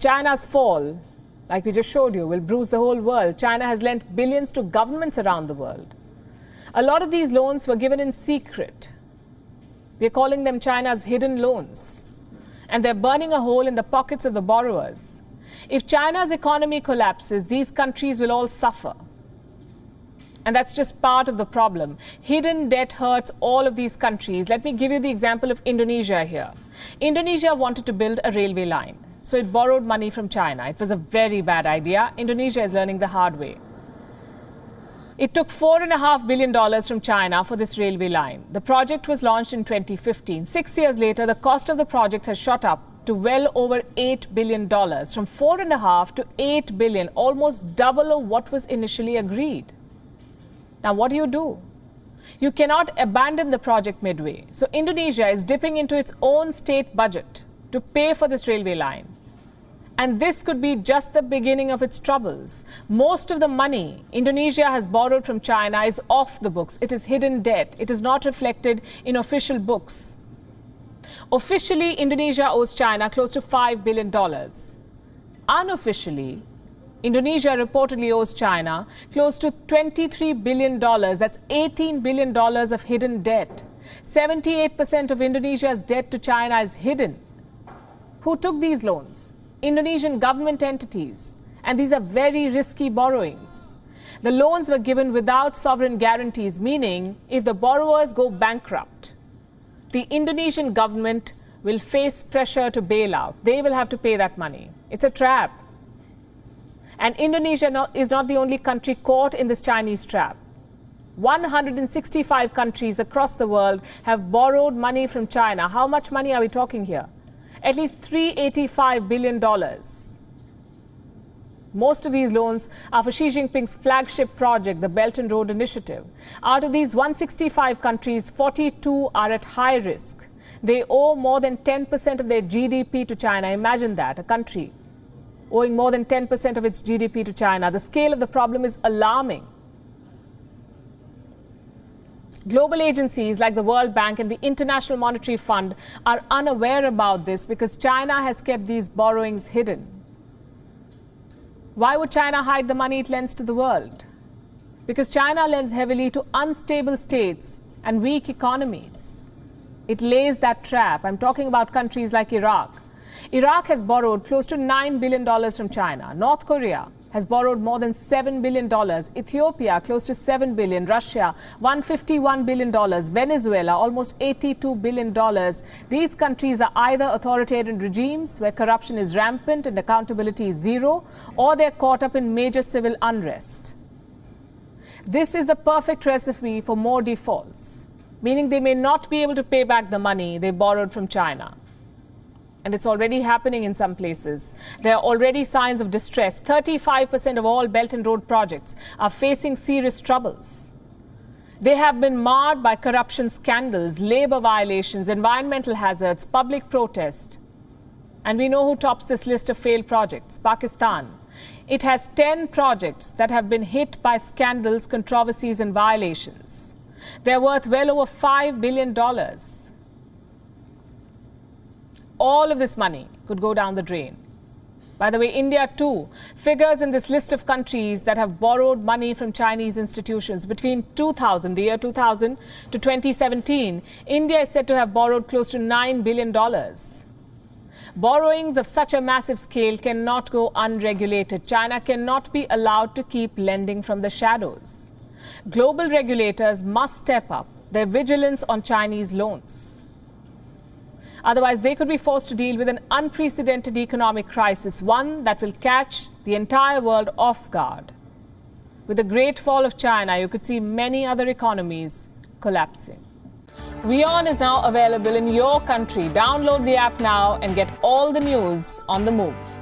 China's fall, like we just showed you, will bruise the whole world. China has lent billions to governments around the world. A lot of these loans were given in secret. We're calling them China's hidden loans. And they're burning a hole in the pockets of the borrowers. If China's economy collapses, these countries will all suffer. And that's just part of the problem. Hidden debt hurts all of these countries. Let me give you the example of Indonesia here. Indonesia wanted to build a railway line, so it borrowed money from China. It was a very bad idea. Indonesia is learning the hard way. It took $4.5 billion from China for this railway line. The project was launched in 2015. 6 years later, the cost of the project has shot up to well over $8 billion. From $4.5 to $8 billion, almost double of what was initially agreed. Now, what do? You cannot abandon the project midway. So Indonesia is dipping into its own state budget to pay for this railway line. And this could be just the beginning of its troubles. Most of the money Indonesia has borrowed from China is off the books. It is hidden debt. It is not reflected in official books. Officially, Indonesia owes China close to $5 billion. Unofficially, Indonesia reportedly owes China close to $23 billion. That's $18 billion of hidden debt. 78% of Indonesia's debt to China is hidden. Who took these loans? Indonesian government entities. And these are very risky borrowings. The loans were given without sovereign guarantees, meaning if the borrowers go bankrupt, the Indonesian government will face pressure to bail out. They will have to pay that money. It's a trap. And Indonesia is not the only country caught in this Chinese trap. 165 countries across the world have borrowed money from China. How much money are we talking here? At least $385 billion. Most of these loans are for Xi Jinping's flagship project, the Belt and Road Initiative. Out of these 165 countries, 42 are at high risk. They owe more than 10% of their GDP to China. Imagine that, a country owing more than 10% of its GDP to China. The scale of the problem is alarming. Global agencies like the World Bank and the International Monetary Fund are unaware about this because China has kept these borrowings hidden. Why would China hide the money it lends to the world? Because China lends heavily to unstable states and weak economies. It lays that trap. I'm talking about countries like Iraq. Iraq has borrowed close to $9 billion from China. North Korea has borrowed more than $7 billion. Ethiopia, close to $7 billion. Russia, $151 billion. Venezuela, almost $82 billion. These countries are either authoritarian regimes where corruption is rampant and accountability is zero, or they're caught up in major civil unrest. This is the perfect recipe for more defaults, meaning they may not be able to pay back the money they borrowed from China. And it's already happening in some places. There are already signs of distress. 35% of all Belt and Road projects are facing serious troubles. They have been marred by corruption scandals, labor violations, environmental hazards, public protest. And we know who tops this list of failed projects: Pakistan. It has 10 projects that have been hit by scandals, controversies, and violations. They're worth well over $5 billion. All of this money could go down the drain. By the way, India too figures in this list of countries that have borrowed money from Chinese institutions. Between the year 2000 to 2017, India is said to have borrowed close to $9 billion. Borrowings of such a massive scale cannot go unregulated. China cannot be allowed to keep lending from the shadows. Global regulators must step up their vigilance on Chinese loans. Otherwise, they could be forced to deal with an unprecedented economic crisis, one that will catch the entire world off guard. With the great fall of China, you could see many other economies collapsing. WION is now available in your country. Download the app now and get all the news on the move.